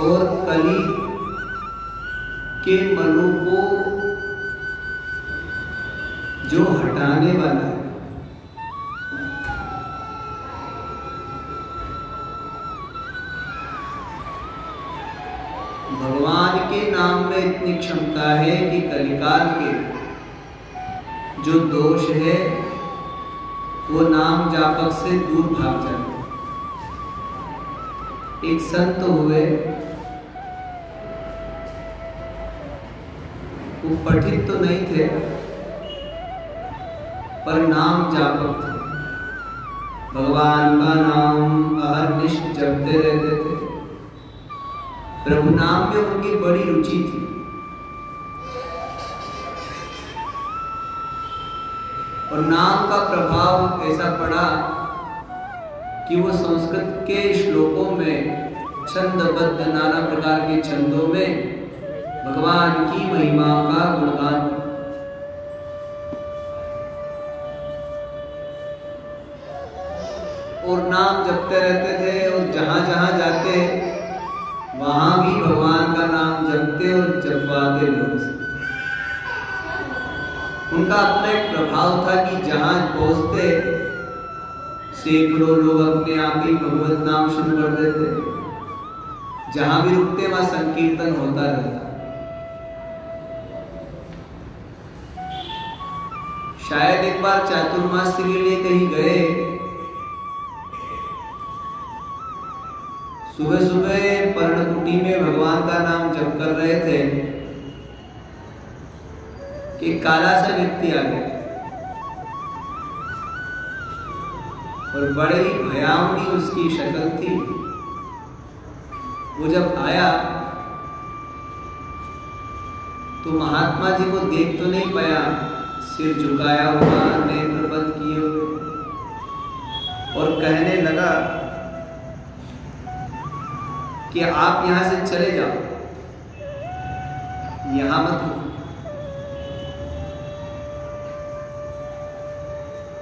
और कली के मनों को जो हटाने वाला है। भगवान के नाम में इतनी क्षमता है कि कलिकाल के जो दोष है वो नाम जापक से दूर भाग जाते। एक संत हुए, वो पठित तो नहीं थे पर नाम जापक थे। भगवान का नाम अहर्निश जपते रहते थे। प्रभु नाम में उनकी बड़ी रुचि थी। और नाम का प्रभाव ऐसा पड़ा कि वो संस्कृत के श्लोकों में छंदबद्ध नाना प्रकार के छंदों में भगवान की महिमा का गुणगान। और नाम जपते रहते थे और जहां जहां जाते वहां भी भगवान का नाम जपते और जपवाते लोग। उनका अपना एक प्रभाव था कि जहां पहुंचते सैकड़ों लोग अपने आप ही भगवत नाम शुरू कर देते। जहां भी रुकते वहां संकीर्तन होता रहता। शायद एक बार चातुर्मास के लिए कहीं गए, सुबह सुबह पर्णकुटी में भगवान का नाम जप कर रहे थे कि काला सा व्यक्ति आ गया और बड़े ही भयावनी उसकी शक्ल थी। वो जब आया तो महात्मा जी को देख तो नहीं पाया, सिर झुकाया हुआ, नेत्र बंद किए हुए, और कहने लगा कि आप यहां से चले जाओ, यहां मत रुको।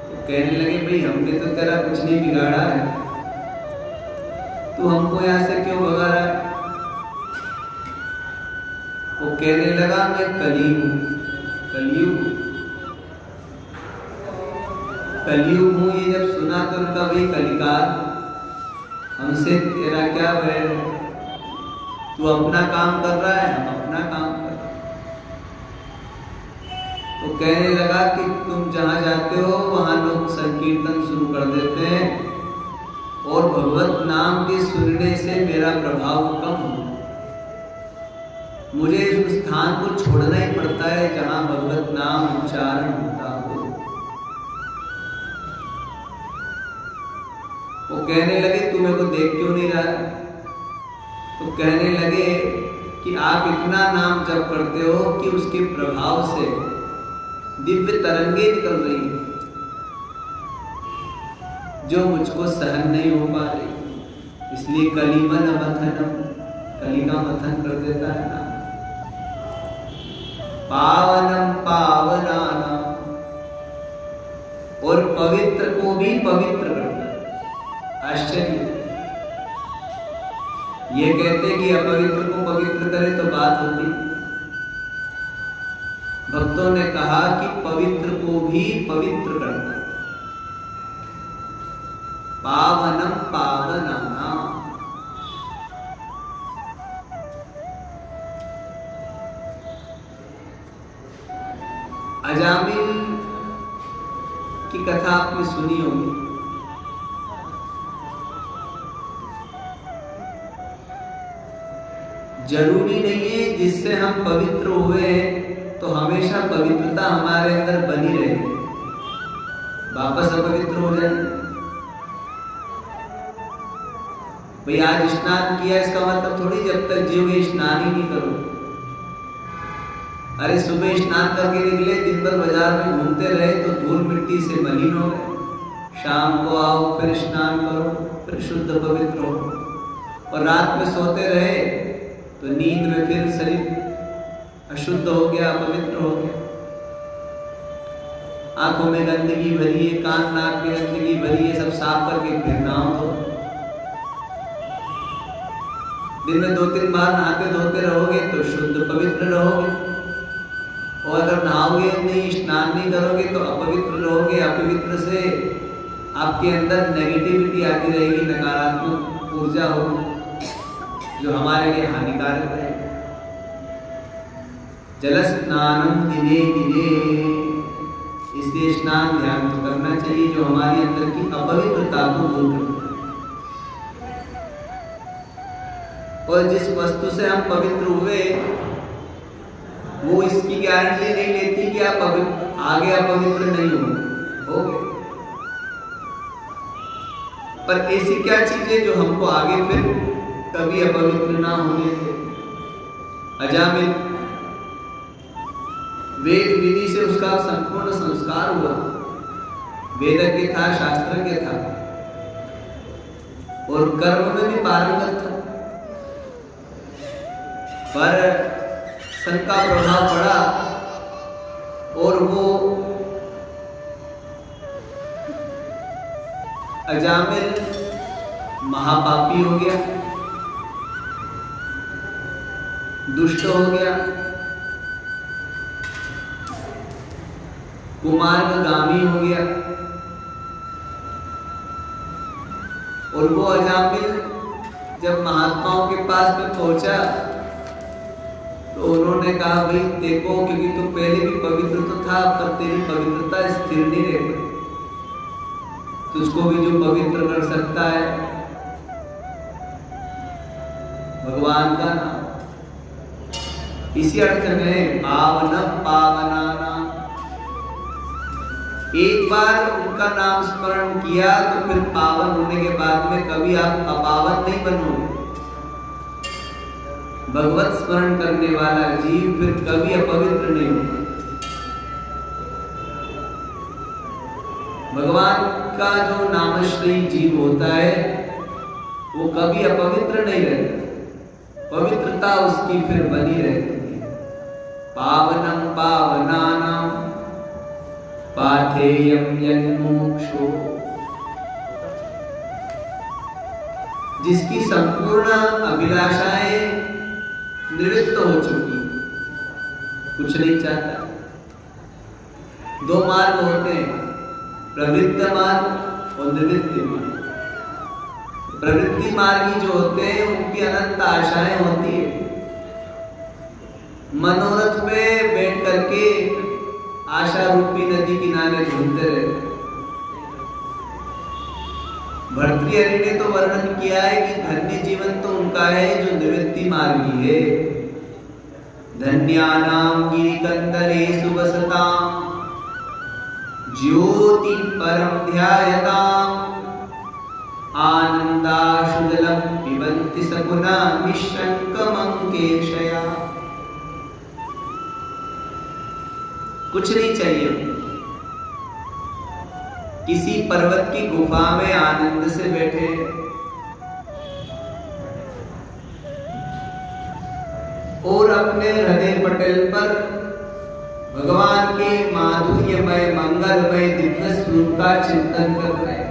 तो कहने लगे भाई हमने तो तेरा कुछ नहीं बिगाड़ा है, तू हमको यहां से क्यों भगा रहा है? वो कहने लगा मैं कलयुग हूं। ये जब सुना तो उनका भाई कलिकाल, हमसे तेरा क्या वैर है? तू अपना काम कर रहा है, हम अपना काम कर रहे हैं। तो कहने लगा कि तुम जहां जाते हो वहां लोग संकीर्तन शुरू कर देते हैं और भगवत नाम के सुनने से मेरा प्रभाव कम हो। मुझे उस स्थान को छोड़ना ही पड़ता है जहां भगवत नाम उच्चारण होता हो। वो कहने लगे तू मेरे को देख क्यों नहीं रहा? तो कहने लगे कि आप इतना नाम जप करते हो कि उसके प्रभाव से दिव्य तरंगे निकल रही है जो मुझको सहन नहीं हो पा रही। इसलिए कलिमन मथनम, कली का मथन कर देता है ना। पावनम पावनानाम, और पवित्र को भी पवित्र करता है। आश्चर्य, ये कहते कि अपवित्र को पवित्र करे तो बात होती। भक्तों ने कहा कि पवित्र को भी पवित्र करता है। पावनम पावनानाम, अजामिल की कथा आपने सुनी होगी। जरूरी नहीं है जिससे हम पवित्र हुए तो हमेशा पवित्रता हमारे अंदर बनी रहे, वापस अपवित्र हो जाए। भाई आज स्नान किया इसका मतलब थोड़ी जब तक जियोगे स्नान ही नहीं करो। अरे सुबह स्नान करके निकले, दिन भर बाजार में घूमते रहे तो धूल मिट्टी से मलिन हो गए। शाम को आओ फिर स्नान करो, फिर शुद्ध पवित्र हो। और रात में सोते रहे तो नींद में फिर शरीर अशुद्ध हो गया, अपवित्र हो गया। आंखों में गंदगी भरी है, कान नाक में गंदगी भरी है, सब साफ करके फिर नाम दो। दिन में 2-3 बार नहाते धोते रहोगे तो शुद्ध पवित्र रहोगे, और अगर नहाओगे नहीं, स्नान नहीं करोगे तो अपवित्र रहोगे। अपवित्र से आपके अंदर नेगेटिविटी आती रहेगी, नकारात्मक ऊर्जा होगी जो हमारे लिए हानिकारक है। जल स्नानम दिने दिने, इसलिए स्नान ध्यान तो करना चाहिए जो हमारी अंदर की अपवित्रता को दूर करता है। और जिस वस्तु से हम पवित्र हुए वो इसकी गारंटी नहीं लेती कि आप आगे अपवित्र नहीं हो गए। पर ऐसी क्या चीज है जो हमको आगे फिर कभी अपवित्र ना होने दे। अजामिल वेद विधि से उसका संपूर्ण संस्कार हुआ, वेदज्ञ था, शास्त्रज्ञ था और कर्म में भी पारंगत था, पर सन का प्रभाव पड़ा और वो अजामिल महापापी हो गया, दुष्ट हो गया, कुमार्गामी हो गया। और वो अजामिल जब महात्माओं के पास में पहुंचा तो उन्होंने कहा भाई देखो, क्योंकि तू पहले भी पवित्र तो था पर तेरी पवित्रता स्थिर नहीं रह पाई, तुझको भी जो पवित्र कर सकता है भगवान का नाम। इसी अर्थ में पावनम पावनाना, एक बार उनका नाम स्मरण किया तो फिर पावन होने के बाद में कभी आप अपावन नहीं बनोगे। भगवत स्मरण करने वाला जीव फिर कभी अपवित्र नहीं होगा। भगवान का जो नामश्री जीव होता है वो कभी अपवित्र नहीं रहता, पवित्रता उसकी फिर बनी रहती है। पावनम पावनानाम पाथेयम यन्मोक्षो, जिसकी संपूर्ण अभिलाषाएं निवृत्त हो चुकी, कुछ नहीं चाहता। दो मार्ग होते हैं, प्रवृत्त मार्ग और निवृत्ति मार्ग। प्रवृत्ति मार्गी जो होते हैं उनकी अनंत आशाएं होती है, मनोरथ पे बैठ करके आशा रूपी नदी किनारे घूमते रहते। भर्तृहरि ने तो वर्णन किया है कि धन्य जीवन तो उनका है जो निवृत्ति मार्गी है। धन्यानाम गिरिकंदरेषु वसताम ज्योति परम ध्यायताम आनंदाशुजलम पिबन्ति सगुना निःशंकमंकेशया। कुछ नहीं चाहिए, किसी पर्वत की गुफा में आनंद से बैठे, और अपने हृदय पटल पर भगवान के माधुर्यमय मंगलमय दिव्य स्वरूप का चिंतन कर रहे हैं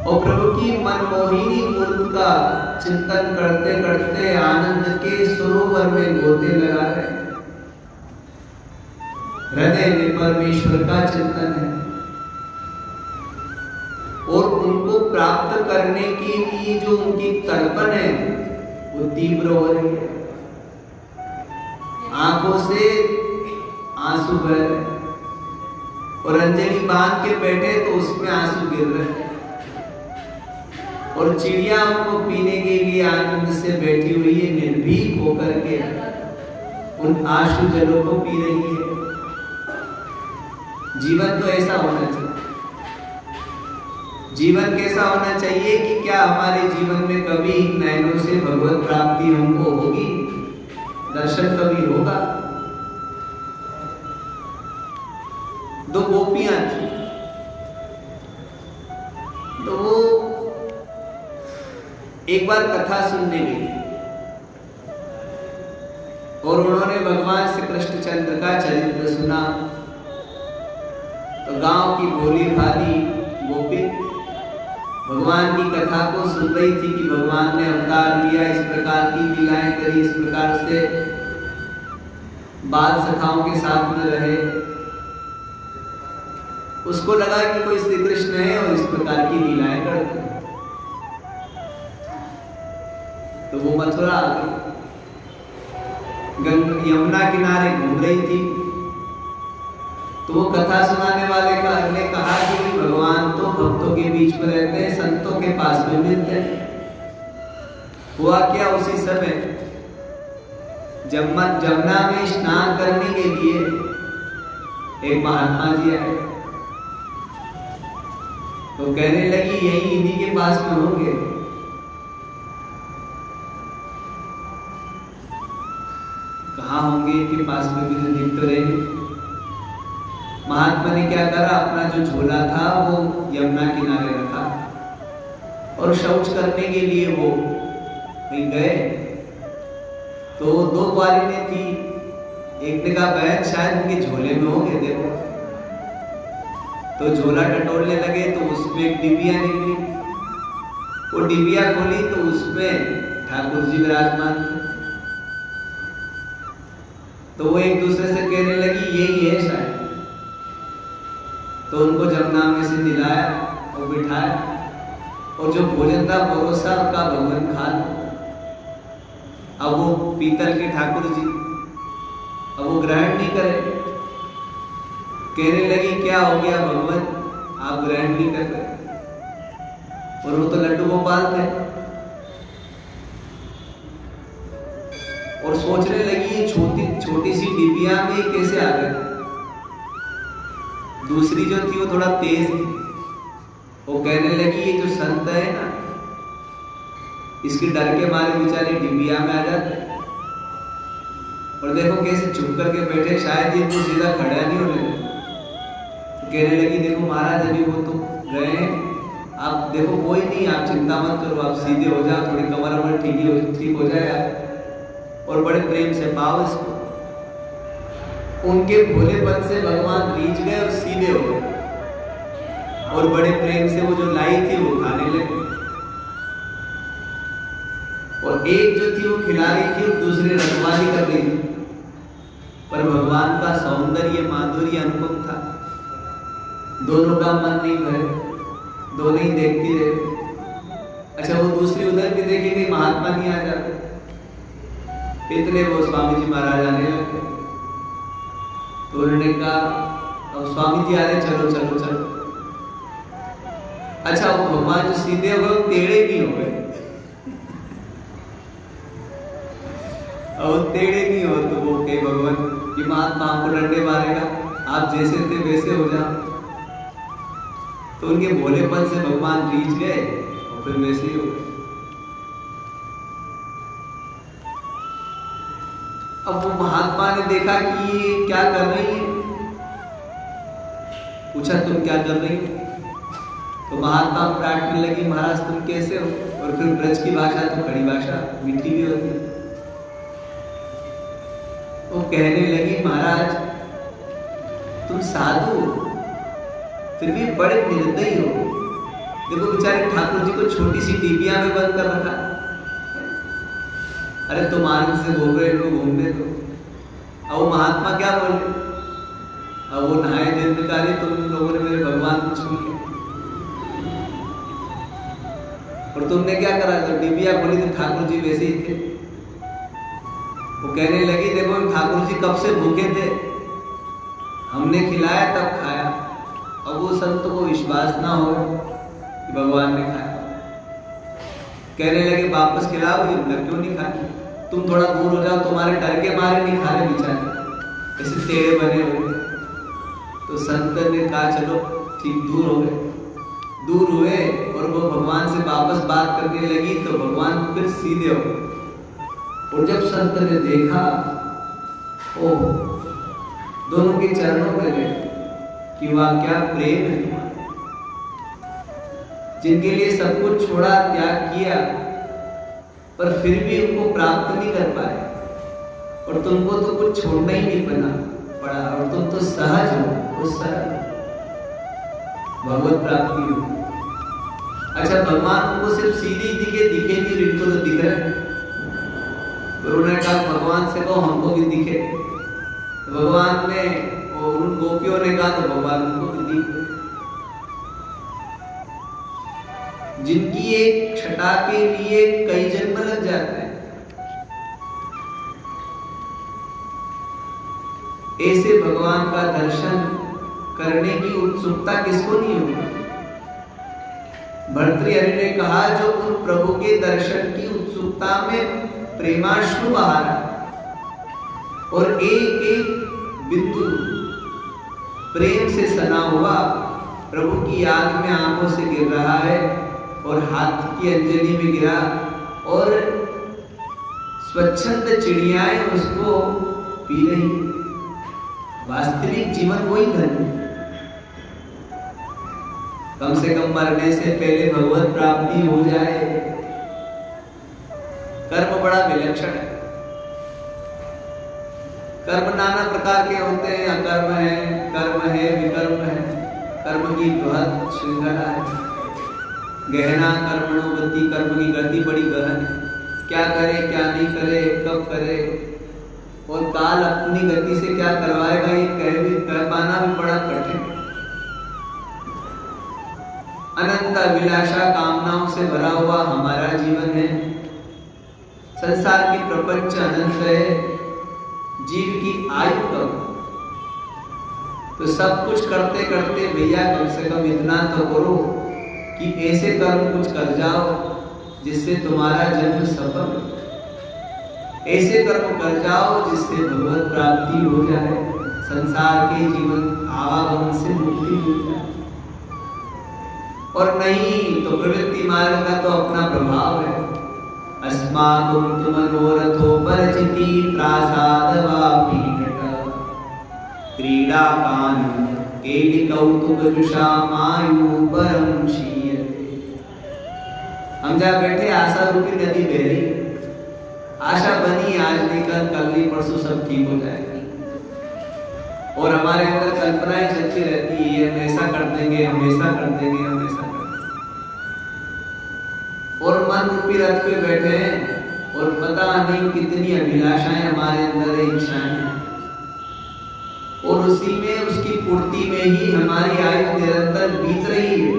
और प्रभु की मनमोहिनी मूर्ति का चिंतन करते करते आनंद के सरोवर में गोते लगा रहे हैं। हृदय में परमेश्वर का चिंतन है और उनको प्राप्त करने के लिए जो उनकी तड़पन है वो तीव्र हो रही है। आंखों से आंसू बह रहे और अंजलि बांध के बैठे तो उसमें आंसू गिर रहे और चिड़िया उनको पीने के लिए आनंद से बैठी हुई है, निर्भीक होकर के उन आंसू जलों को पी रही है। जीवन तो ऐसा होना चाहिए। जीवन कैसा होना चाहिए कि क्या हमारे जीवन में कभी नैनों से भगवत प्राप्ति हमको होगी, दर्शन कभी होगा। दो गोपियां थी, तो वो एक बार कथा सुनने गई और उन्होंने भगवान श्री कृष्णचंद्र का चरित्र सुना। तो गांव की भोली भाली गोपी भगवान की कथा को सुन रही थी कि भगवान ने अवतार लिया, इस प्रकार की लीलाएं करी, इस प्रकार से बाल सखाओं के साथ में रहे। उसको लगा कि कोई श्री कृष्ण है और इस प्रकार की लीलाएं करते हैं, तो वो मथुरा आ गई। यमुना किनारे घूम रही थी, तो वो कथा सुनाने वाले ने कहा कि भगवान तो भक्तों के बीच में रहते हैं, संतों के पास में मिलते हैं। हुआ क्या, उसी समय जमुना में स्नान करने के लिए एक महात्मा जी आए, तो कहने लगी यही इन्हीं के पास में होंगे। कहाँ होंगे, इनके पास में भी दिख तो रहे। महात्मा ने क्या करा, अपना जो झोला था वो यमुना किनारे रखा और शौच करने के लिए वो गए। तो दो ग्वालिनें थी, एक ने कहा बहन शायद उनके झोले में होंगे, देखो। तो झोला टटोलने लगे तो उसमें एक डिबिया निकली। वो डिबिया खोली तो उसमें ठाकुर जी विराजमान थे। तो वो एक दूसरे से कहने लगी यही है शायद। तो उनको जमुना में से दिलाया और बिठाया, और जो भोजन था परोसा का भगवान खा लो। अब वो पीतल के ठाकुर जी अब वो ग्रहण नहीं करे। कहने लगी क्या हो गया भगवान, आप ग्रहण नहीं कर रहे। और वो तो लड्डू गोपाल थे, और सोचने लगी ये छोटी सी डिबिया में कैसे आ गए। दूसरी जो थी वो थोड़ा तेज थी, वो कहने लगी ये जो संत है ना, इसके डर के मारे बेचारे डिबिया में आ जाते, और देखो कैसे चुप करके बैठे, शायद ये तो सीधा खड़ा नहीं होने लगे। तो कहने लगी देखो महाराज अभी वो तो गए, आप देखो कोई नहीं, आप चिंता मत करो, आप सीधे हो जाओ, थोड़ी कमर वमर ठीक हो जाए आप, और बड़े प्रेम से पाओ इसको। उनके भोलेपन से भगवान रीझ गए और सीधे हो गए, और बड़े प्रेम से वो जो लाई थी वो खाने लगे। और एक जो थी वो खिला रही थी और दूसरी रखवाली कर रही थी। पर भगवान का सौंदर्य माधुर्य अनुपम था, दोनों का मन नहीं भरे, दोनों ही देखती रहे। अच्छा वो दूसरी उधर भी देखेगी महात्मा नहीं आ जाते, इतने वो स्वामी जी महाराज आने लगे। तो उन्होंने कहा अब स्वामी जी आ रहे, चलो चलो चलो। अच्छा वो भगवान जो सीधे हो गए टेढ़े भी हो गए, और टेढ़े नहीं हो तो वो कहे भगवान कि महात्मा आपको डंडे मारेगा, आप जैसे थे वैसे हो जाओ। तो उनके भोलेपन से भगवान रीझ गए और फिर वैसे ही हो गए। अब वो महात्मा ने देखा कि ये क्या कर रही है, पूछा तुम क्या कर रही हो। तो महात्मा डांटने लगी महाराज तुम कैसे हो। और फिर ब्रज की भाषा तो खड़ी भाषा मीठी भी होती है। वो कहने लगी महाराज तुम साधु फिर भी बड़े निर्दयी हो। देखो बेचारे ठाकुर जी को छोटी सी डिबिया में बंद कर रखा। अरे तुम आनंद से घूम रहे, इनको घूमने दो। अब वो महात्मा क्या बोले, अब वो नहाए दिन निकाले, तुम लोगों ने मेरे भगवान को छू लिया और तुमने क्या करा, जब डिबिया खोली तो ठाकुर जी वैसे ही थे। वो कहने लगी देखो ठाकुर जी कब से भूखे थे, हमने खिलाया तब खाया। अब वो संत को विश्वास ना हो कि भगवान ने खाया, कहने लगे वापस खिलाओ, ये क्यों नहीं खाए, तुम थोड़ा दूर हो जाओ, तुम्हारे डर के मारे नहीं खा रहे बेचारे, ऐसे टेढ़े बने हुए। तो संत ने कहा चलो ठीक, दूर हो गए। दूर हुए और वो भगवान से वापस बात करने लगी तो भगवान फिर सीधे हो गए। और जब संत ने देखा ओ दोनों के चरणों पे गए कि वाह क्या प्रेम है तुम्हारा, जिनके लिए सब कुछ छोड़ा, त्याग किया, पर फिर भी उनको प्राप्त नहीं कर पाए, और तुमको तो कुछ छोड़ना ही नहीं पड़ा, और तुम तो सहज हो, वो सरल भगवत प्राप्ति हो। अच्छा, भगवान उनको सिर्फ सीधी दिखे नहीं, इनको तो दिख रहा है। उन्होंने कहा भगवान से कहो हमको भी दिखे। भगवान ने और उन गोपियों ने कहा तो भगवान उनको भी दिखे। जिनकी एक छटा के लिए कई जन्म लग जाते हैं, ऐसे भगवान का दर्शन करने की उत्सुकता किसको नहीं होगी। भर्तृहरि ने कहा जो उन प्रभु के दर्शन की उत्सुकता में प्रेमाश्रु बहा रहा है और एक एक बिंदु प्रेम से सना हुआ प्रभु की याद में आंखों से गिर रहा है और हाथ की अंजलि में गिरा और स्वच्छंद चिड़ियाएं उसको पी रही। वास्तविक जीवन वही धन। कम से कम मरने से पहले भगवत प्राप्ति हो जाए। कर्म बड़ा विलक्षण है। कर्म नाना प्रकार के होते हैं। अकर्म है, कर्म है, विकर्म है। कर्म की बृहत श्रृंखला है। गहना कर्मणो गति, कर्म की गति बड़ी गहन है। क्या करे क्या नहीं करे, कब करे और काल अपनी गति से क्या करवाएगा ये कह पाना भी बड़ा कठिन। अनंत अभिलाषा कामनाओं से भरा हुआ हमारा जीवन है। संसार की प्रपंच अनंत है। जीव की आयु कम, तो सब कुछ करते करते भैया कम से कम इतना तो करो कि ऐसे कर्म कुछ कर जाओ जिससे तुम्हारा जन्म सफल हो। ऐसे कर्म कर जाओ जिससे भगवत प्राप्ति हो जाए, संसार के जीवन आवागमन से मुक्ति मिल जाए। और नहीं तो प्रवृत्ति मार्ग का तो अपना प्रभाव है। अस्माकं तु मनोरथो परचिति प्रासादवापीठः क्रीडाकाननं केलिकौतुकजुषामायु परं क्षीयते। हम जहाँ बैठे आशा रूपी नदी बह रही। आशा बनी आज नहीं कल नहीं परसों सब ठीक हो जाएगा। और हमारे अंदर कल्पनाएं चलती रहती है, हम ऐसा कर देंगे, हम ऐसा कर देंगे, हम ऐसा कर देंगे। और मन रूपी रथ पे बैठे हैं और पता नहीं कितनी अभिलाषाएं हमारे अंदर है, इच्छाएं हैं। और उसी में उसकी पूर्ति में ही हमारी आयु निरंतर बीत रही है।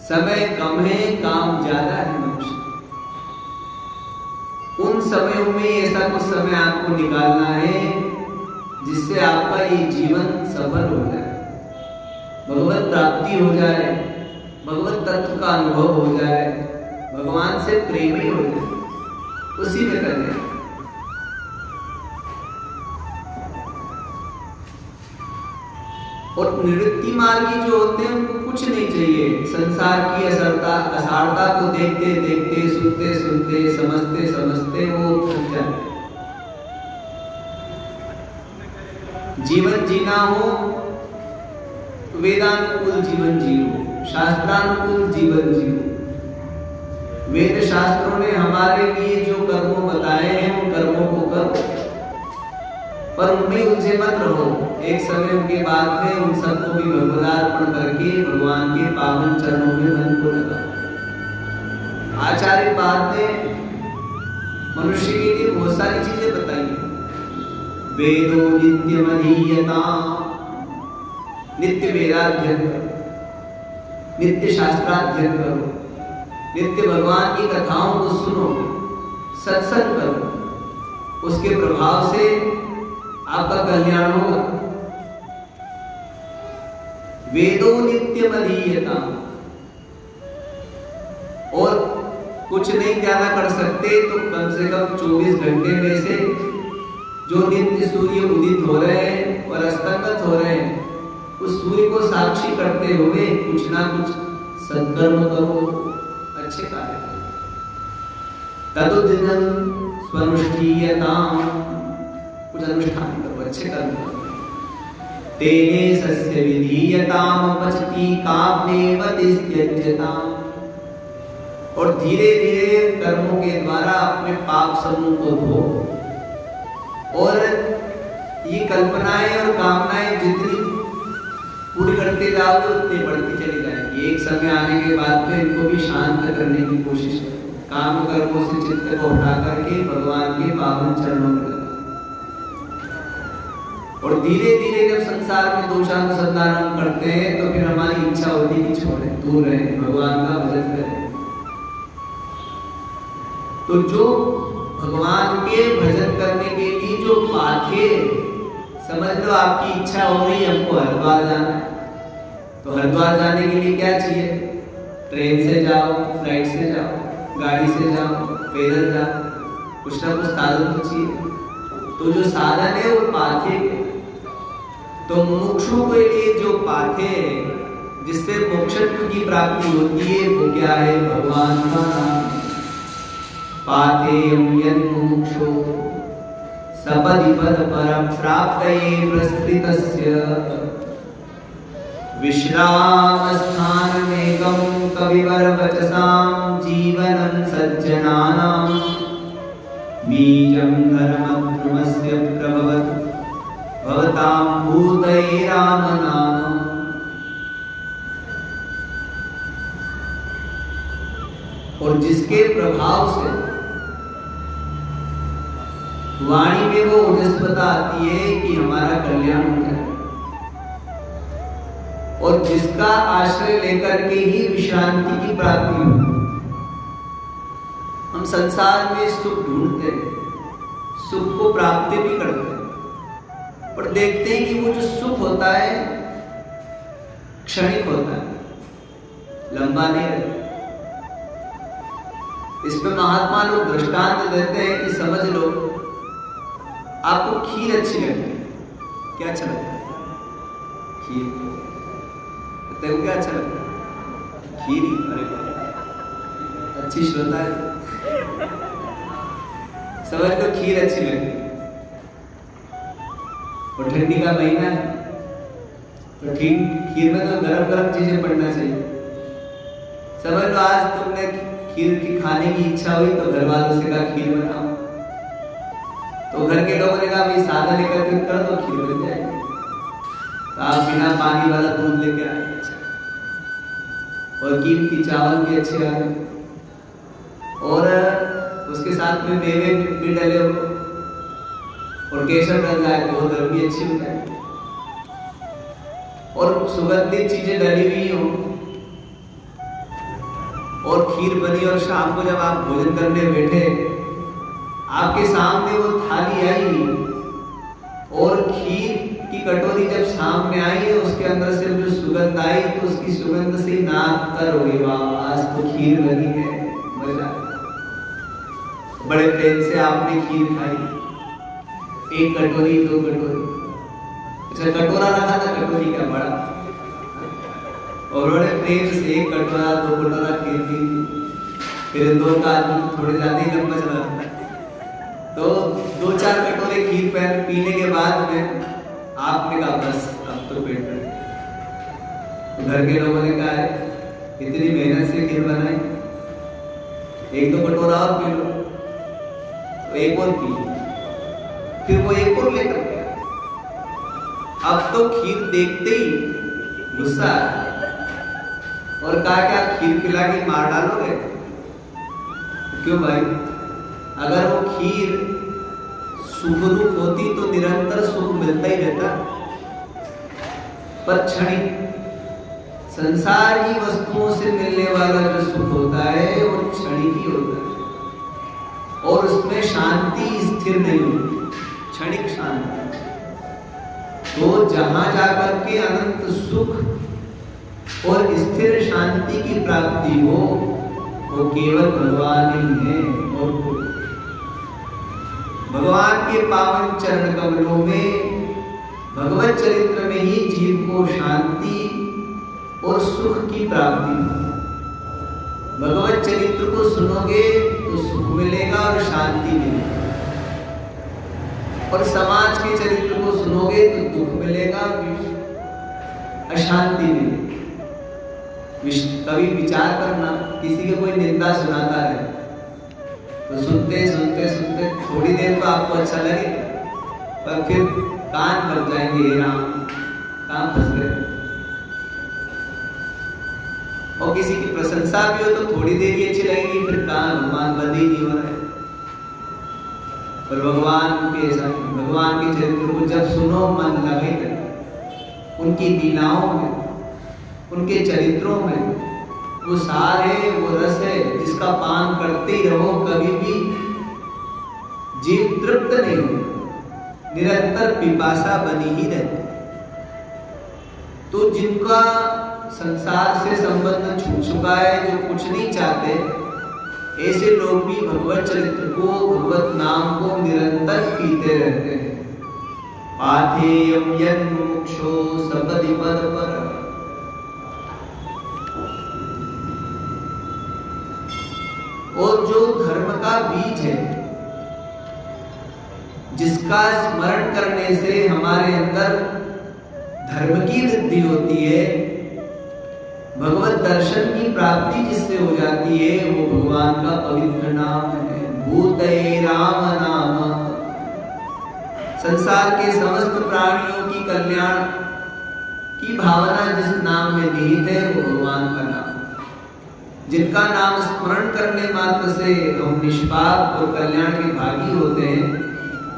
समय कम है, काम ज्यादा है मनुष्य। उन समयों में ऐसा कुछ समय आपको निकालना है जिससे आपका ये जीवन सफल हो जाए, भगवत प्राप्ति हो जाए, भगवत तत्व का अनुभव हो जाए, भगवान से प्रेमी हो जाए। उसी में करना। और निवृत्ति मार्गी जो होते हैं उनको कुछ नहीं चाहिए। संसार की असारता को देखते देखते, सुनते सुनते, समझते समझते वो थक जाते। जीवन जीना हो तो वेदानुकूल जीवन जियो, शास्त्रानुकूल जीवन जियो। वेद शास्त्रों ने हमारे लिए जो कर्म बताए हैं उन कर्मों को करो, पर उनमें उलझे मत रहो। एक समय उनके बाद में उन सबको भी भगवदार्पण करके भगवान के पावन चरणों में मन को लगाओ। आचार्य बाद में मनुष्य के लिए बहुत सारी चीजें बताई। वेदो नित्यमधीयताम्, नित्य वेदाध्ययन करो, नित्य शास्त्राध्ययन करो, नित्य भगवान की कथाओं को सुनो, सत्संग करो। उसके प्रभाव से आपका कल्याण होगा। वेदो नित्यम अधीयताम्। और कुछ नहीं ज्यादा कर सकते तो कम से कम 24 घंटे में से जो नित्य सूर्य उदित हो रहे हैं और अस्तंगत हो रहे हैं, उस सूर्य को साक्षी करते हुए कुछ ना कुछ सत्कर्म करो, अच्छे कार्य करो। तदुद्दिनं स्वनुष्ठीयताम्, कुछ अनुष्ठान करो, अच्छे कर्म करो। तेने सस्य विधीयताम् पचति काव्येव तिष्ठत्यताम्। और धीरे धीरे कर्मों के द्वारा अपने पाप समूह को धो। और ये कल्पनाएं और कामनाएं जितनी पूरी करते जाओगे उतनी बढ़ती चली जाएगी। एक समय आने के बाद में इनको भी शांत करने की कोशिश करो, काम कर्मों से चित्त को उठा करके भगवान के पावन चरणों में लगाओ। और धीरे धीरे जब संसार में दोषानुसंधान हम करते हैं तो फिर हमारी इच्छा होती है कि छोड़े, दूर रहे, भगवान का भजन करें। तो जो भगवान के भजन करने के लिए जो पाथे, समझ लो आपकी इच्छा हो रही है हमको हरिद्वार जाना है, तो हरिद्वार जाने के लिए क्या चाहिए? ट्रेन से जाओ, फ्लाइट से जाओ, गाड़ी से जाओ, पैदल जाओ, कुछ ना कुछ साधन तो चाहिए। तो जो साधन है वो पाथे, तो मोक्षों के लिए जो पाथे जिससे मोक्षत्व की प्राप्ति होती है वो क्या है? भगवान का नाम। पाथेयं यन्मुमुक्षो सपदि पद परं प्राप्तये प्रस्थितस्य विश्रामस्थानमेकं कविवरवचसां जीवनं सज्जनानां बीजं धर्मद्रुमस्य प्रभवतु भवतां भूतये राम नाम। और जिसके प्रभाव से वाणी में वो ओजस्वता आती है कि हमारा कल्याण हो जाए, और जिसका आश्रय लेकर के ही विश्रांति की प्राप्ति हो। हम संसार में सुख ढूंढते हैं, सुख को प्राप्त भी करते हैं, पर देखते हैं कि वो जो सुख होता है क्षणिक होता है, लंबा नहीं रहता। इस पे महात्मा लोग दृष्टांत देते हैं कि समझ लो आपको खीर अच्छी लगती है, क्या अच्छा लगता है? खीर। तेरे क्या अच्छा लगता है? खीर ही। अरे अच्छी श्रोता है, समझ लो खीर अच्छी लगती है। और ठंडी का महीना है तो खीर में तो गरम गरम चीजें पड़ना चाहिए। समझ लो आज तुमने खीर की खाने की इच्छा हुई तो घर वालों से कहा खीर बनाओ, तो घर के लोगों ने कहा भाई साधन एकत्रित कर दो, खीर बन जाएगी। तो आप बिना पानी वाला दूध लेके आए, और कीमती चावल भी अच्छे आ गए, और उसके साथ में मेवे भी डले हो, और केसर डल जाए तो उधर भी अच्छी हो जाएगी, और सुगंधित चीजें डली हुई हो, और खीर बनी। और शाम को जब आप भोजन करने बैठे, आपके सामने वो थाली आई और खीर की कटोरी जब सामने आई, उसके अंदर से जो सुगंध आई तो उसकी सुगंध से नाक तर हो गई, वाह आज तो खीर बनी है, मजा। बड़े प्रेम से आपने खीर खाई, एक कटोरी, दो कटोरी, अच्छा कटोरा रखा था, कटोरी का बड़ा, और बड़े प्रेम से एक कटोरा, दो कटोरा खीर पी। फिर दो का आदमी थोड़े ज्यादा ही लंबा चला, तो दो चार कटोरे खीर पीने के बाद में आपने कहा बस अब तो पेट भर गया। घर के लोगों ने कहा इतनी मेहनत से खीर बनाई, एक दो कटोरा और पी लो, तो एक और पी, फिर वो एक और लेकर गया। अब तो खीर देखते ही गुस्सा आया और कहा क्या खीर पिला के मार डालोगे? क्यों भाई, अगर वो खीर सुख रूप होती तो निरंतर सुख मिलता ही रहता, पर क्षणिक संसार की वस्तुओं से मिलने वाला जो सुख होता है वो क्षणिक ही होता है, और उसमें शांति स्थिर नहीं होती, क्षणिक शांति। तो जहां जाकर के अनंत सुख और स्थिर शांति की प्राप्ति हो वो केवल भगवान ही है, और भगवान के पावन चरण कमलों में, भगवत चरित्र में ही जीव को शांति और सुख की प्राप्ति। भगवत चरित्र को सुनोगे तो सुख मिलेगा और शांति मिलेगी, और समाज के चरित्र को सुनोगे तो दुख मिलेगा और अशांति मिलेगी। कभी विचार करना, किसी के कोई निंदा सुनाता है तो सुनते सुनते सुनते थोड़ी देर तो आपको अच्छा लगेगा, पर फिर कान भर जाएंगे, हे राम कहाँ फंस गए। और किसी की प्रशंसा भी हो तो थोड़ी देर ही अच्छी लगेगी, फिर कहाँ भगवान बंद ही नहीं हो रहा है। पर भगवान के चरित्र को जब सुनो मन लगे रहे, उनकी लीलाओं में, उनके चरित्रों में वो सार है, वो रस है जिसका पान करते ही रहो, कभी भी जीव तृप्त नहीं होता, निरंतर पिपासा बनी ही रहती। तो जिनका संसार से संबंध छूट चुका है, जो कुछ नहीं चाहते, ऐसे लोग भी भगवत चरित्र को, भगवत नाम को निरंतर पीते रहते हैं। पाथेयं यन्मुक्षो सपदि पद पर। और जो धर्म का बीज है, जिसका स्मरण करने से हमारे अंदर धर्म की वृद्धि होती है, भगवत दर्शन की प्राप्ति जिससे हो जाती है, वो भगवान का पवित्र नाम है, भूतये राम नाम। संसार के समस्त प्राणियों की कल्याण की भावना जिस नाम में निहित है, वो भगवान का नाम। जिनका नाम स्मरण करने मात्र से हम निष्पाप और कल्याण के भागी होते हैं,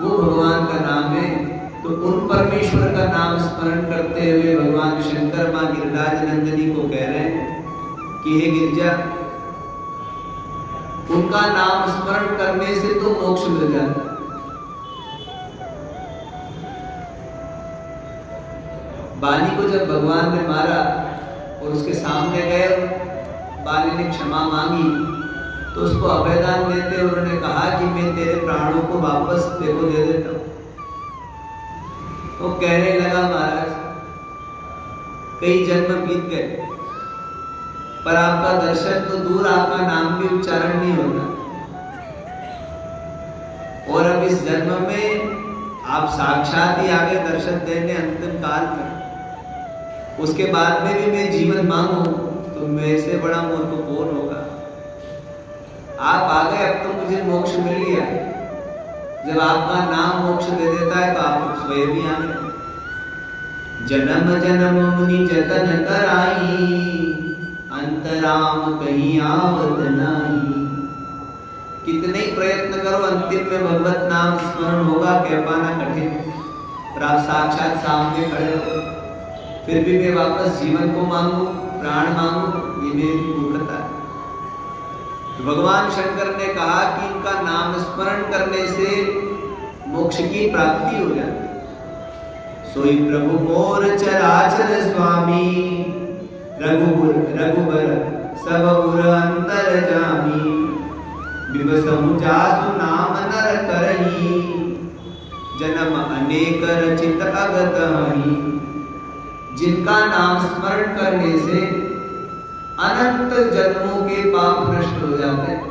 वो भगवान का नाम है। तो उन परमेश्वर का नाम स्मरण करते हुए भगवान शंकर मां गिरिराज नंदिनी को कह रहे हैं कि हे गिरिजा, उनका नाम स्मरण करने से तो मोक्ष मिल जाता। बाली को जब भगवान ने मारा और उसके सामने गए, बाली ने क्षमा मांगी, तो उसको अभयदान देते उन्होंने कहा कि मैं तेरे प्राणों को वापस देखो दे देता हूं। वो कहने लगा, महाराज कई जन्म बीत गए, पर आपका दर्शन तो दूर, आपका नाम भी उच्चारण नहीं होता, और अब इस जन्म में आप साक्षात ही आगे दर्शन देने अंतिम काल में। उसके बाद में भी मैं जीवन मांगू तो मेरे से बड़ा मूर्ख कौन होगा। आप आ गए, अब तो मुझे मोक्ष मिल गया। जब आपका नाम मोक्ष दे देता है तो आप स्वयं भी आ गए। जन्म जन्म मुनि जतन कराई, अंतराम कहीं आवत नहीं। कितने ही प्रयत्न करो, अंतिम में भगवत नाम स्मरण होगा, कह पाना कठिन। पर आप साक्षात सामने खड़े हो, फिर भी मैं वापस जीवन को मांगू, प्राण मांगू, ये मेरी मूर्खता है। तो भगवान शंकर ने कहा कि इनका नाम स्मरण करने से मोक्ष की प्राप्ति हो जाती। सोई प्रभु मोर चराचर स्वामी, रघुबर सब गुर अंतर जामी। विवसमु जासु नाम नर करही, जन्म अनेक रचित अगत हहि। जिनका नाम स्मरण करने से अनंत जन्मों के पाप नष्ट हो जाते हैं।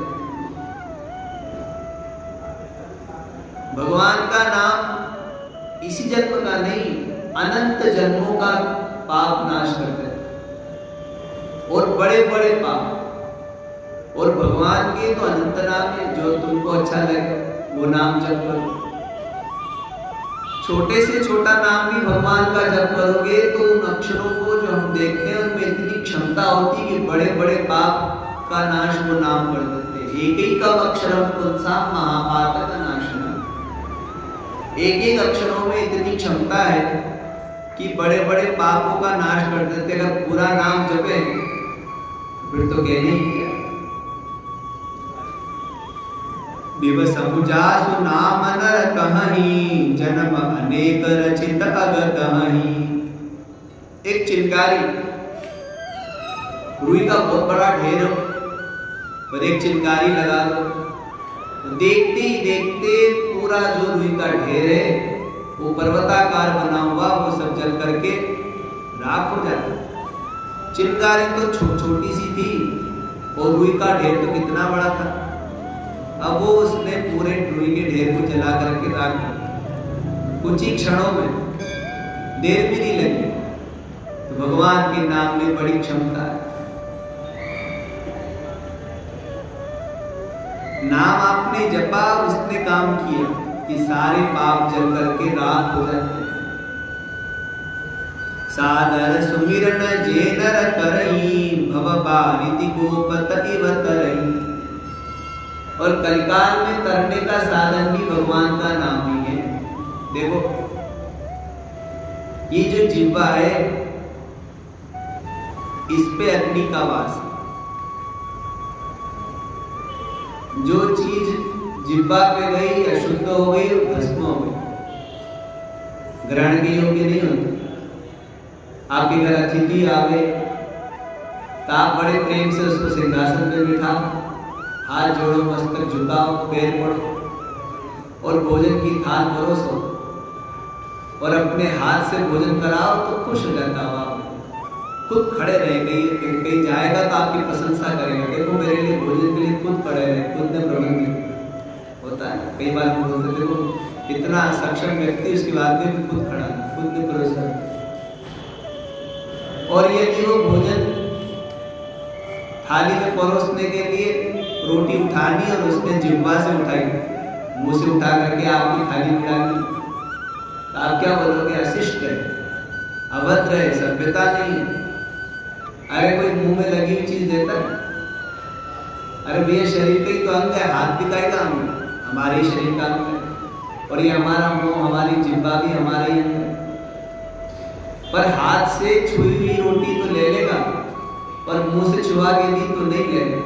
भगवान का नाम इसी जन्म का नहीं, अनंत जन्मों का पाप नाश करते हैं, और बड़े बड़े पाप। और भगवान के तो अनंत नाम है, जो तुमको अच्छा लगे वो नाम जप करो। छोटे से छोटा नाम भी भगवान का जप करोगे तो उन अक्षरों को जो हम देखते हैं उनमें इतनी क्षमता होती है कि बड़े बड़े पाप का नाश वो नाम कर देते हैं। एक एक अक्षरम पुंसाम महापातक नाशनम। एक एक अक्षरों में इतनी क्षमता है कि बड़े बड़े पापों का नाश कर देते। अगर पूरा नाम जपे फिर तो कहने ही क्या। विवसमु जासु नाम नर कहहि, जन्म अनेक रचित अगत हहि। एक चिंगारी, रुई का बहुत बड़ा ढेर हो, पर एक चिंगारी लगा दो तो देखते ही देखते पूरा जो रुई का ढेर है वो पर्वताकार बना हुआ, वो सब जल करके राख हो जाता। चिंगारी तो छोटी सी थी और रुई का ढेर तो कितना बड़ा था। अब वो उसने पूरे रुई के ढेर को जला करके राख दिया। कुछ ही क्षणों में, देर भी नहीं लगी। तो भगवान के नाम में बड़ी क्षमता है। नाम आपने जपा, उसने काम किया कि सारे पाप जल करके राख हो जाते हैं। सादर सुमिरन जे नर करई भव बारिति गोपत इव तरई। और कलिकाल में तरने का साधन भी भगवान का नाम ही है। देखो ये जो जिह्वा है इस पे अग्नि का वास है। जो चीज जिह्वा पे गई अशुद्ध हो गई और भस्म हो गई, ग्रहण के योग्य नहीं होती। आपके घर अतिथि आवे तो आप बड़े प्रेम से उसको सिंहासन पे बिठाओ, हाथ जोड़ो, मस्तक झुकाओ, पैर पड़ो और भोजन की थाल परोसो और अपने हाथ से भोजन कराओ तो खुश हो जाता हो। आप खुद खड़े रहे, कहीं जाएगा तो आपकी प्रशंसा करेगा, देखो मेरे लिए भोजन के लिए खुद खड़े रहे, खुद ने प्रबंध होता है। कई बार हम बोलते देखो इतना सक्षम व्यक्ति उसके बाद में भी खुद खड़ा, खुद ने परोसा। और यदि वो भोजन थाली में परोसने के लिए रोटी उठानी और उसने जिह्वा से उठाई, मुंह से उठा करके आपकी थाली में डाली, तो आप क्या बोलोगे? अशिष्ट है, अभद्र है, सभ्यता नहीं है। अरे कोई मुंह में लगी हुई चीज देता है? अरे भैया शरीर का ही तो अंग है, हाथ भी का ही काम है, हमारे शरीर का अंग है। और ये हमारा मुंह, हमारी जिह्वा भी हमारा ही अंग है। पर हाथ से छुई हुई रोटी तो ले लेगा, पर मुंह से छुआ के दी तो नहीं लेगा।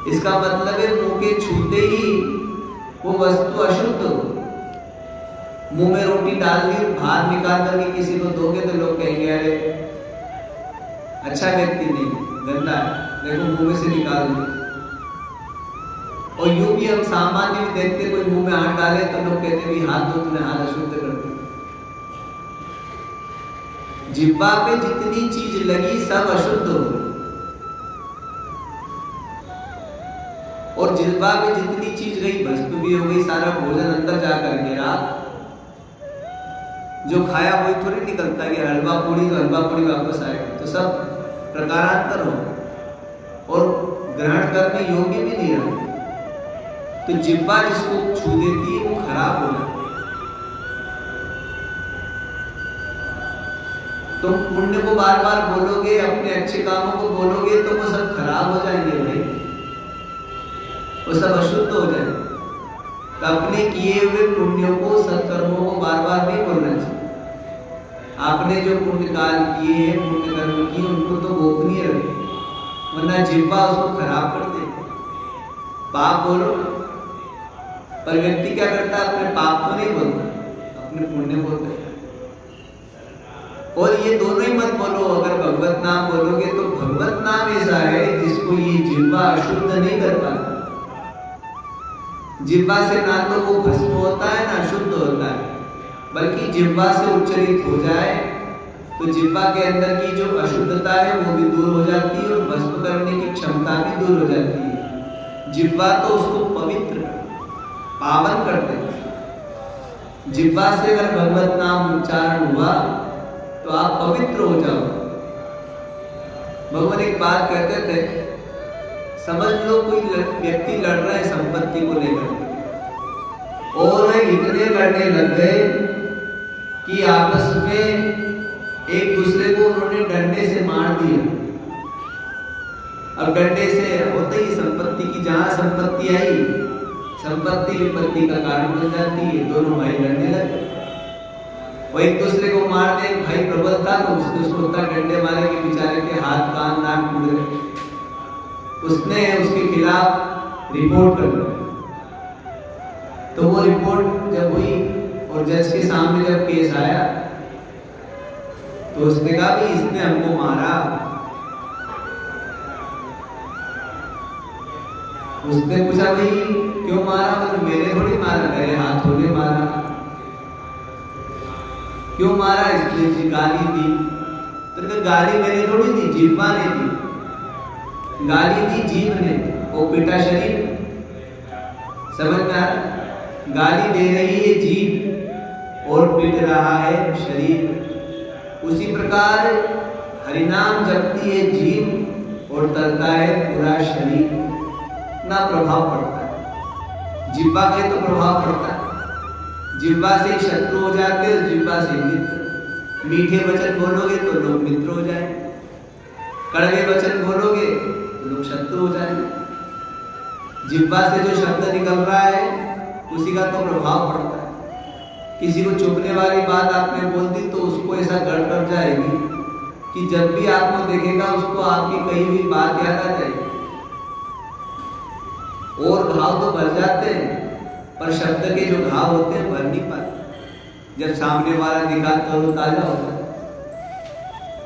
इसका मतलब है मुंह के छूते ही वो वस्तु अशुद्ध हो। मुंह में रोटी डाल दी, बाहर निकाल करके किसी को दोगे तो लोग कहेंगे अरे अच्छा व्यक्ति नहीं, गंदा है, देखो मुंह में से निकाल दो। और यूं भी हम सामान्य भी देखते, कोई मुंह में हाथ डाले तो लोग कहते भी हाथ दो, तूने हाथ अशुद्ध कर दिया। जिह्वा पे जितनी चीज लगी सब अशुद्ध हो गई, और जिह्वा पे जितनी चीज गई भस्म भी हो गई। सारा भोजन अंदर जाकर गिरा, जो खाया वही थोड़ी निकलता है कि हलवा पूड़ी तो हलवा पूड़ी वापस आएगा, तो सब प्रकारांतर हो और ग्रहण करने योग्य भी नहीं रहा। तो जिह्वा जिसको छू देती है वो खराब हो जाती है। तुम पुण्य को बार बार बोलोगे, अपने अच्छे कामों को बोलोगे तो वो सब खराब हो जाएंगे भाई, वो सब अशुद्ध हो जाएंगे। तो अपने किए हुए पुण्यों को, सत्कर्मों को बार बार नहीं बोलना चाहिए। आपने जो पुण्य काल किए हैं, पुण्य कर्म किए, उनको तो गोपनीय रखें, वरना जिह्वा उसको खराब कर दे। पाप बोलो, पर व्यक्ति क्या करता है? अपने पाप तो नहीं बोलता, अपने पुण्य बोलता है। और ये दोनों ही मत बोलो। अगर भगवत नाम बोलोगे तो भगवत नाम ऐसा है जिसको ये जिह्वा अशुद्ध नहीं कर पाता। जिह्वा से ना तो वो भस्म होता है ना शुद्ध होता है, बल्कि जिह्वा से उच्चरित हो जाए तो जिह्वा के अंदर की जो अशुद्धता है वो भी दूर हो जाती है और भस्म करने की क्षमता भी दूर हो जाती है। जिह्वा तो उसको पवित्र, पावन करते हैं। जिह्वा से अगर भगवत नाम उच्चारण हुआ तो आप पवित्र हो जाओ। भगवान एक बात कहते थे, समझ लो कोई व्यक्ति लड़ रहा है संपत्ति को लेकर और इतने लड़ने लग गए कि आपस में एक दूसरे को उन्होंने डंडे से मार दिया। अब डंडे से होते ही संपत्ति की, जहां संपत्ति आई संपत्ति विपत्ति का कारण बन जाती है। दोनों भाई लड़ने लगे, वो एक दूसरे को मार दे। एक भाई प्रबल था तो उसने उसको उतना डंडे मारे कि बेचारे के हाथ कान नाक टूट गए। उसने उसके खिलाफ रिपोर्ट कर दी। तो वो रिपोर्ट जब हुई और जज के सामने जब केस आया तो उसने कहा कि इसने हमको मारा। उसने पूछा भाई क्यों मारा? मतलब मैंने थोड़ी मारा, मेरे हाथों ने मारा। क्यों मारा? इसने गाली दी। तो गाली मैंने थोड़ी दी, जिह्वा ने दी। गाली दी जीभ ने, वो पिटा शरीर। समझ में आ रहा? गाली दे रही है जीभ और पिट रहा है शरीर। उसी प्रकार हरिनाम जपती है जीभ और तलता है पूरा शरीर। ना प्रभाव पड़ता है, जिह्वा के तो प्रभाव पड़ता है। जिह्वा से शत्रु हो जाते हैं, जिह्वा से मित्र। मीठे वचन बोलोगे तो लोग मित्र हो जाएंगे, कड़वे वचन बोलोगे तो लोग शत्रु हो जाएंगे। जिह्वा से जो शब्द निकल रहा है उसी का तो प्रभाव पड़ता है। किसी को चुभने वाली बात आपने बोल दी तो उसको ऐसा गड़ कर जाएगी कि जब भी आपको देखेगा उसको आपकी कही हुई बात याद आ जाएगी। और घाव तो भर जाते हैं पर शब्द के जो घाव होते हैं भर नहीं पाते। जब सामने वाला दिखा तो ताजा होता है।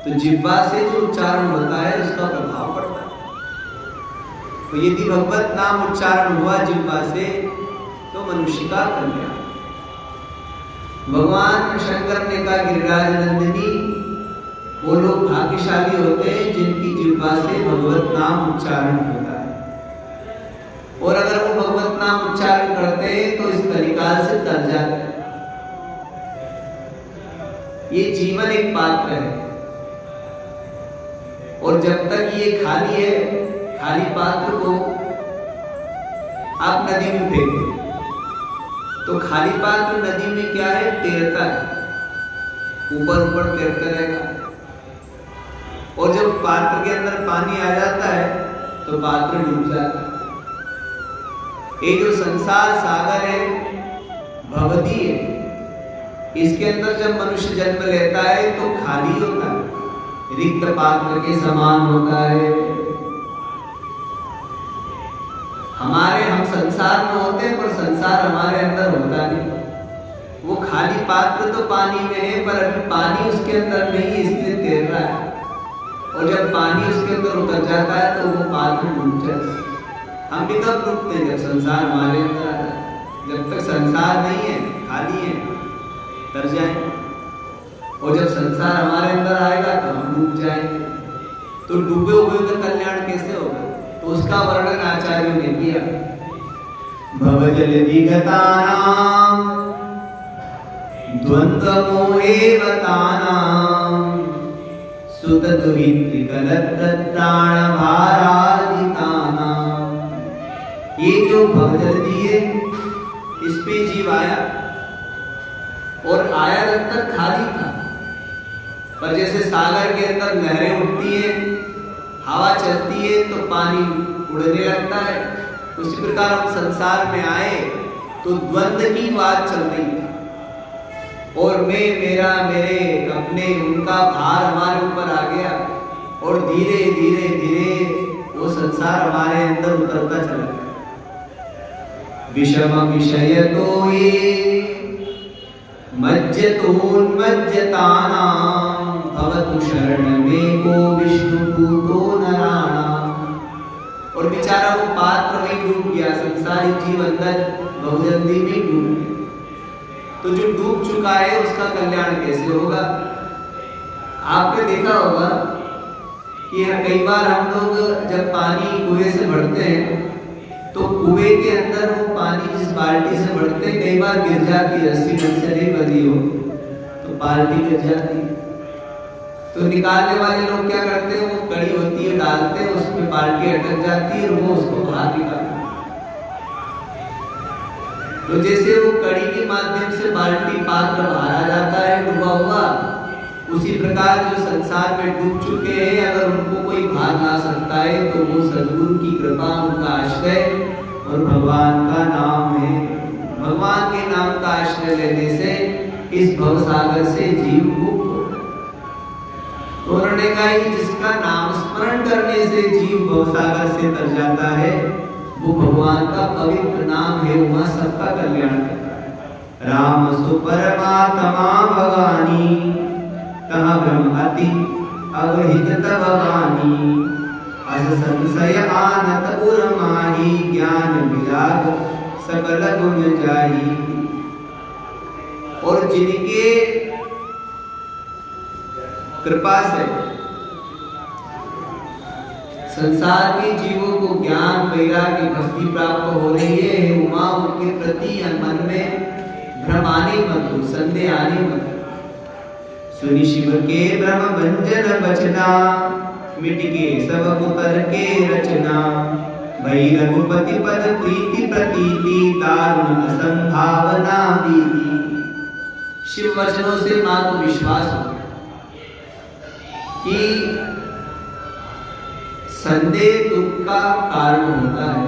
तो जिह्वा से जो उच्चारण होता है उसका प्रभाव पड़ता है। तो यदि भगवत नाम उच्चारण हुआ जिह्वा से तो मनुष्य का कल्याण। भगवान शंकर ने कहा गिरिराज नंदिनी वो लोग भाग्यशाली होते हैं जिनकी जिह्वा से भगवत नाम उच्चारण होता है। और अगर वो भगवत नाम उच्चारण करते हैं तो इस कलिकाल से तर जाते हैं। ये जीवन एक पात्र है और जब तक ये खाली है, खाली पात्र को आप नदी में फेंक दो तो खाली पात्र नदी में क्या है, तैरता है, ऊपर ऊपर तैरता रहेगा। और जब पात्र के अंदर पानी आ जाता है तो पात्र डूब जाता है। ये जो संसार सागर है भवदी है, इसके अंदर जब मनुष्य जन्म लेता है तो खाली होता है, रिक्त पात्र के समान होता है। हम संसार में होते हैं पर संसार हमारे अंदर होता नहीं। वो खाली पात्र तो पानी में है पर अभी पानी उसके अंदर नहीं है, इसलिए तैर रहा है। और जब पानी उसके अंदर उतर जाता है तो वो पात्र डूब जाता है। हम भी तब डूबते हैं जब संसार हमारे अंदर आता है। जब तक संसार नहीं है, खाली है, तर जाएंगे। और जब संसार हमारे अंदर आएगा तो हम डूब जाएंगे। तो डूबे हुए का कल्याण कैसे होगा? तो उसका वर्णन आचार्यों ने किया। भवजल विगतानां द्वंद्व मोहेवतानां सुतदुहित्रिकलत्राण भारादितानां। ये जो भवजल दिए इस पे जीव आया और आया तब तक खाली था। पर जैसे सागर के अंदर लहरें उठती है, हवा चलती है तो पानी उड़ने लगता है, उसी प्रकार हम संसार में आए तो द्वंद्व की बात चल रही थी। और मैं, मेरा, मेरे, अपने, उनका भार हमारे ऊपर आ गया और धीरे धीरे धीरे वो संसार हमारे अंदर उतरता चला गया। विषम विषय तो ये मज्जतोन्मज्जतानां भवतु शरणमेको विष्णुभूतो नराणां। और बेचारा वो पात्र में डूब गया, संसारिक जीव अंदर बहुजल्दी में डूब गया। तो जो डूब चुका है उसका कल्याण कैसे होगा? आपने देखा होगा कि कई बार हम लोग जब पानी कुएं से भरते हैं तो कुएं के अंदर वो पानी जिस बाल्टी से भरते हैं कई बार गिर जाती है, रस्सी ढंग से नहीं बंधी हो तो बाल्टी गिर जाती है। तो निकालने वाले लोग क्या करते हैं, वो कड़ी होती है डालते हैं, उसमें बाल्टी अटक जाती है और वो उसको बाहर निकालते हैं। तो जैसे वो कड़ी के माध्यम से बाल्टी पात्र बाहर आ जाता है डूबा हुआ, उसी प्रकार जो संसार में डूब चुके हैं अगर उनको कोई बाहर ला सकता है तो वो सद्गुरु की कृपा, उनका आश्रय और भगवान का नाम है। भगवान के नाम का आश्रय लेने से इस भवसागर से जीव मुक्त होता है। तो उन्होंने कहा कि जिसका नाम स्मरण करने से जीव भवसागर से तर जाता है वो भगवान का पवित्र नाम है, वह सबका कल्याण करता है। राम सुपरमात्मा भवानी कहा ब्रह्मति अवहित भवानी अस संशय आनत उर्माही ज्ञान विराग सकल गुण जाही। और जिनके कृपा से संसार के जीवों को ज्ञान, वैराग्य, भक्ति प्राप्त हो रही है, उमा उनके प्रति मन में भ्रम आने मत दो, संदेह आने मत दो। सुनि शिव के ब्रह्म भंजन बचना मिट के सब उतर के रचना। भई रघुपति पद प्रीति प्रतीति दारुण संभावना दीदी। शिव वचनों से मां को विश्वास हो गया कि संदेह दुख का कारण होता है।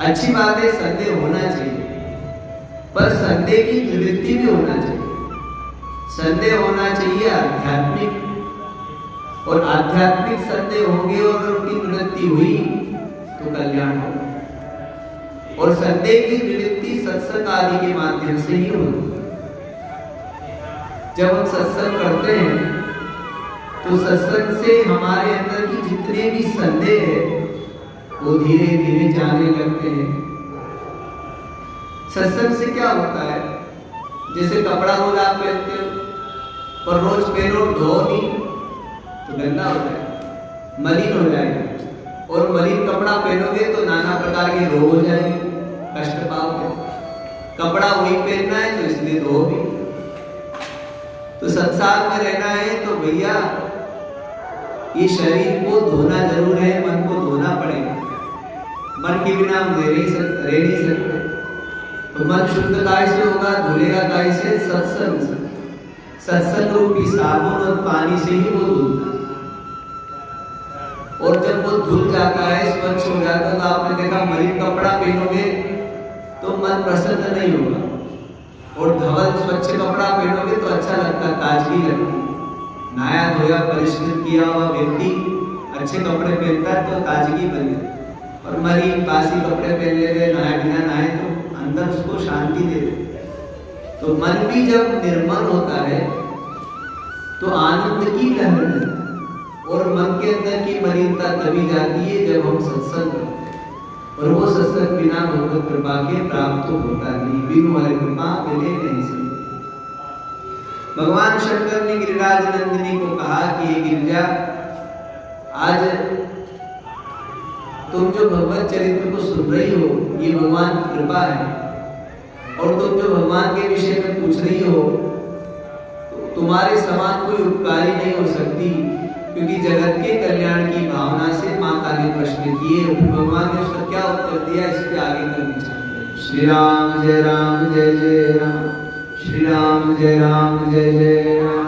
अच्छी बात है, संदेह होना चाहिए, पर संदेह की निवृत्ति भी होना चाहिए। संदेह होना चाहिए आध्यात्मिक, और आध्यात्मिक संदेह होंगे और अगर उनकी निवृत्ति हुई तो कल्याण होगा। और संदेह की निवृत्ति सत्संग आदि के माध्यम से ही होती है। जब हम सत्संग करते हैं तो सत्संग से हमारे अंदर की जितने भी संदेह है वो धीरे धीरे जाने लगते हैं। सत्संग से क्या होता है, जैसे कपड़ा रोज आप पहनते हो, पर रोज पहनो धो नहीं तो गंदा हो जाएगा, मलिन हो जाएगा। और मलिन कपड़ा पहनोगे तो नाना प्रकार के रोग हो जाएंगे, कष्ट पाओगे। कपड़ा वही पहनना है तो इसलिए धो भी। तो संसार में रहना है तो भैया ये शरीर को धोना जरूर है, मन को धोना पड़ेगा। मन के बिना हम रह नहीं सकते। तो मन शुद्ध काय से होगा, धुलेगा काय से? सत्संग से। सत्संग रूपी साबुन और पानी से ही वो धुलता है। और जब वो धुल जाता है, स्वच्छ हो जाता है, तो आपने देखा मलिन कपड़ा पहनोगे तो मन प्रसन्न नहीं होगा, और धवल स्वच्छ कपड़ा पहनोगे तो अच्छा लगता, ताजगी लगती। नहाया धोया परिष्कृत किया हुआ व्यक्ति अच्छे कपड़े पहनता है तो ताजगी बनी। और मलिन बासी कपड़े पहन ले, नहाए बिना नहाए तो अंदर उसको शांति दे दे। तो मन भी जब निर्मल होता है तो आनंद की लहर है। और मन के अंदर की मलिनता तभी जाती है जब हम सत्संग करते हैं। और वो सत्संग बिना भगवत कृपा के प्राप्त होता नहीं, बिनु हरि कृपा मिले नहीं सकती। भगवान शंकर ने गिरिराज नंदिनी को कहा कि ये गिरिजा, आज तुम जो भगवत चरित्र को सुन रही हो ये भगवान की कृपा है। और तुम जो भगवान के विषय में पूछ रही हो तो तुम्हारे समान कोई उपकारी नहीं हो सकती, क्योंकि जगत के कल्याण की भावना से माता ने प्रश्न किए। भगवान ने उसका क्या उत्तर दिया, इस पे आगे कल विचार करें। श्री राम जय जय राम, श्री राम जय राम जय जय राम।